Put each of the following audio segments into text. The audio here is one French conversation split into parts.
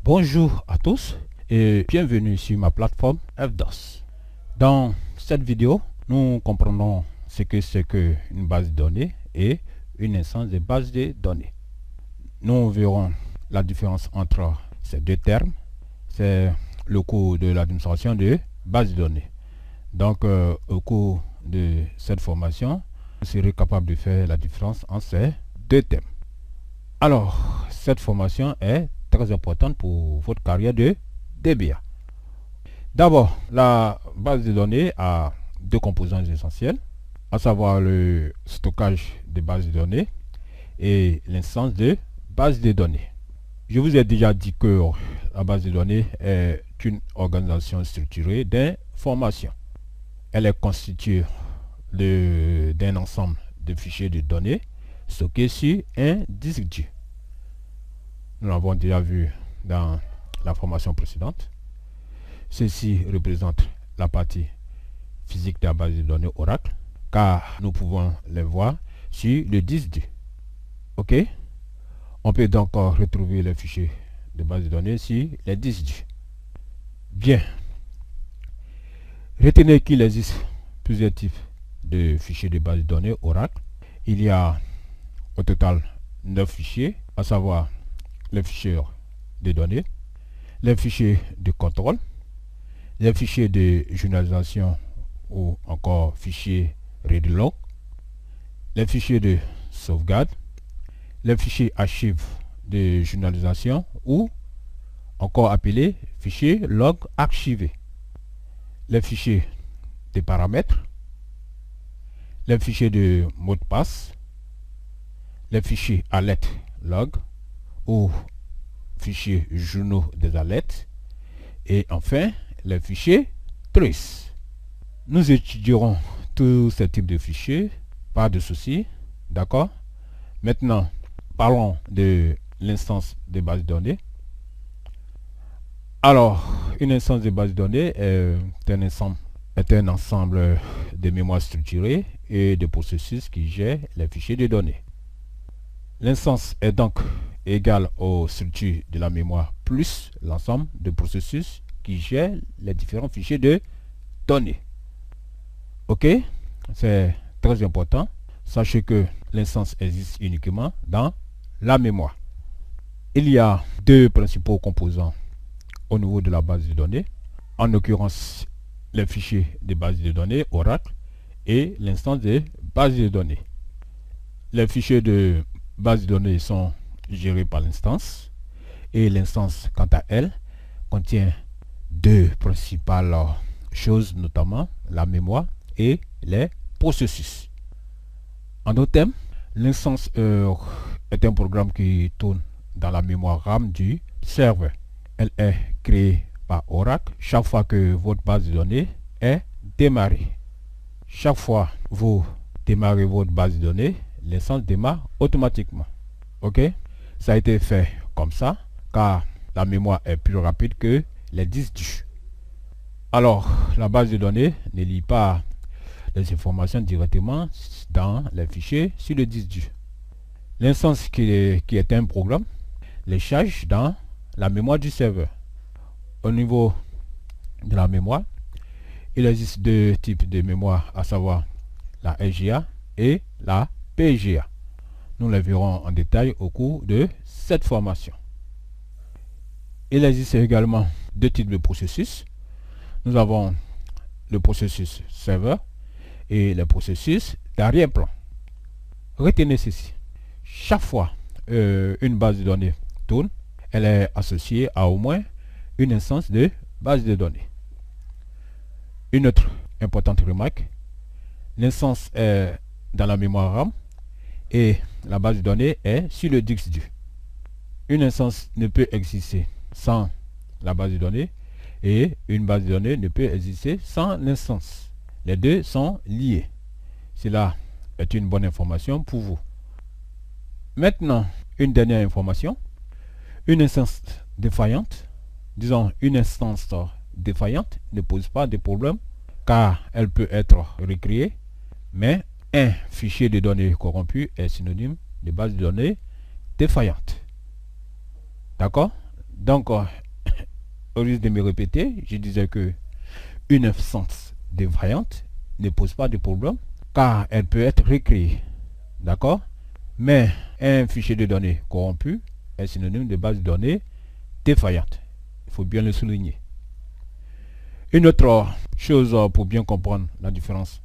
Bonjour à tous et bienvenue sur ma plateforme FDOS. Dans cette vidéo, nous comprenons ce que c'est qu'une base de données et une instance de base de données. Nous verrons la différence entre ces deux termes. C'est le cours de l'administration de base de données. Donc, au cours de cette formation, vous serez capable de faire la différence entre ces deux termes. Alors, cette formation est très importante pour votre carrière de DBA. D'abord, la base de données a deux composantes essentielles, à savoir le stockage des bases de données et l'instance de base de données. Je vous ai déjà dit que la base de données est une organisation structurée d'informations. Elle est constituée d'un ensemble de fichiers de données stockés sur un disque dur. Nous l'avons déjà vu dans la formation précédente. Ceci représente la partie physique de la base de données Oracle, car nous pouvons les voir sur le disque dur. Ok? On peut donc retrouver les fichiers de base de données sur les disques durs. Bien. Retenez qu'il existe plusieurs types de fichiers de base de données Oracle. Il y a au total 9 fichiers, à savoir les fichiers de données, les fichiers de contrôle, les fichiers de journalisation ou encore fichiers read log, les fichiers de sauvegarde, les fichiers archives de journalisation ou encore appelés fichiers log archivés, les fichiers de paramètres, les fichiers de mot de passe, les fichiers alert log ou fichiers journaux des alertes et enfin les fichiers trace. Nous étudierons tous ces types de fichiers, pas de souci, d'accord. Maintenant, parlons de l'instance de base de données. Alors, une instance de base de données est un ensemble de mémoire structurée et de processus qui gèrent les fichiers de données. L'instance est donc égale aux structures de la mémoire plus l'ensemble de processus qui gèrent les différents fichiers de données. Ok, c'est très important. Sachez que l'instance existe uniquement dans la mémoire. Il y a deux principaux composants au niveau de la base de données, en l'occurrence les fichiers de base de données Oracle et l'instance de base de données. Les fichiers de base de données sont gérés par l'instance et l'instance, quant à elle, contient deux principales choses, notamment la mémoire et les processus. En d'autres termes, l'instance est un programme qui tourne dans la mémoire RAM du serveur. Elle est créée par Oracle chaque fois que votre base de données est démarrée. Chaque fois que vous démarrez votre base de données, l'instance démarre automatiquement. Ok? Ça a été fait comme ça car la mémoire est plus rapide que les disques durs. Alors, la base de données ne lit pas les informations directement dans les fichiers sur le disque dur. L'instance qui est un programme les charge dans la mémoire du serveur. Au niveau de la mémoire, il existe deux types de mémoire, à savoir la SGA et la PGA. Nous les verrons en détail au cours de cette formation. Il existe également deux types de processus. Nous avons le processus serveur et le processus d'arrière-plan. Retenez ceci. Chaque fois une base de données tourne, elle est associée à au moins une instance de base de données. Une autre importante remarque, l'instance est dans la mémoire RAM et la base de données est sur le disque dur. Une instance ne peut exister sans la base de données et une base de données ne peut exister sans l'instance. Les deux sont liés. Cela est une bonne information pour vous. Maintenant, une dernière information. Une instance défaillante, disons une instance défaillante, ne pose pas de problème car elle peut être recréée, mais un fichier de données corrompu est synonyme de base de données défaillante. D'accord? Donc, au risque de me répéter, je disais que une instance défaillante ne pose pas de problème car elle peut être recréée. D'accord? Mais un fichier de données corrompu est synonyme de base de données défaillante. Il faut bien le souligner. Une autre chose pour bien comprendre la différence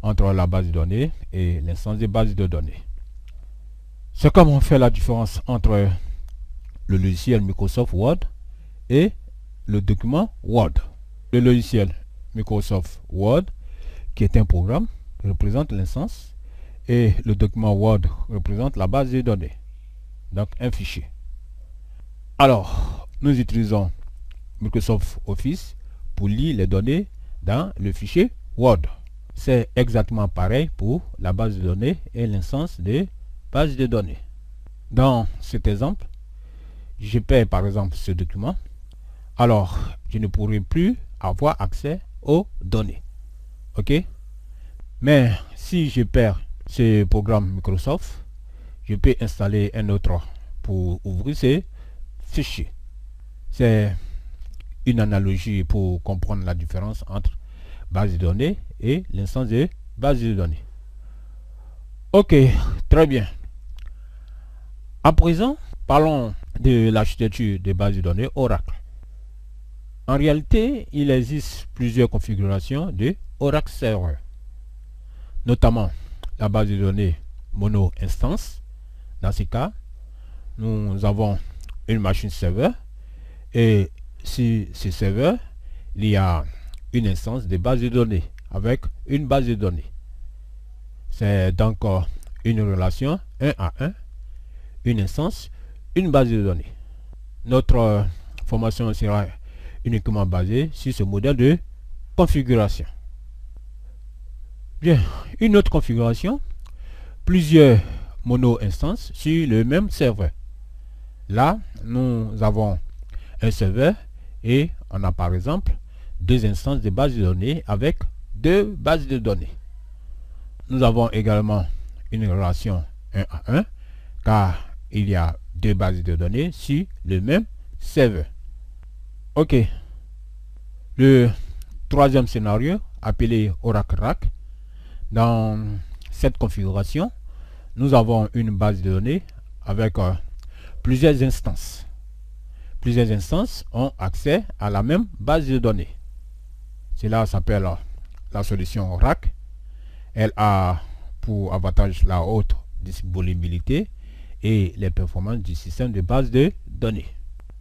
entre la base de données et l'instance de base de données. C'est comme on fait la différence entre le logiciel Microsoft Word et le document Word. Le logiciel Microsoft Word, qui est un programme, représente l'instance et le document Word représente la base de données. Donc un fichier. Alors, nous utilisons Microsoft Office pour lire les données dans le fichier Word. C'est exactement pareil pour la base de données et l'instance de base de données. Dans cet exemple, je perds par exemple ce document. Alors, je ne pourrai plus avoir accès aux données. OK? Mais si je perds ce programme Microsoft, je peux installer un autre pour ouvrir ces fichiers. C'est une analogie pour comprendre la différence entre base de données et l'instance de base de données. Ok, très bien. À présent, parlons de l'architecture des bases de données Oracle. En réalité, il existe plusieurs configurations de Oracle Server, notamment la base de données mono instance. Dans ce cas, nous avons une machine serveur et sur ce serveur, il y a une instance de base de données avec une base de données. C'est donc une relation 1 à 1, une instance, une base de données. Notre formation sera uniquement basée sur ce modèle de configuration. Bien, une autre configuration, plusieurs mono-instances sur le même serveur. Là, nous avons un serveur et on a par exemple deux instances de base de données avec deux bases de données. Nous avons également une relation 1 à 1 car il y a deux bases de données sur le même serveur. Ok. Le troisième scénario, appelé Oracle RAC, dans cette configuration, nous avons une base de données avec plusieurs instances. Plusieurs instances ont accès à la même base de données. Cela s'appelle la solution RAC. Elle a pour avantage la haute disponibilité et les performances du système de base de données.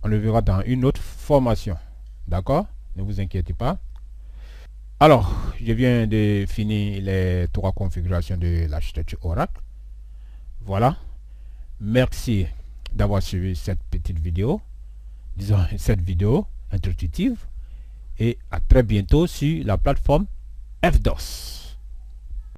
On le verra dans une autre formation. D'accord? Ne vous inquiétez pas. Alors, je viens de finir les trois configurations de l'architecture Oracle. Voilà. Merci d'avoir suivi cette petite vidéo. Disons, cette vidéo introductive. Et à très bientôt sur la plateforme FDOS.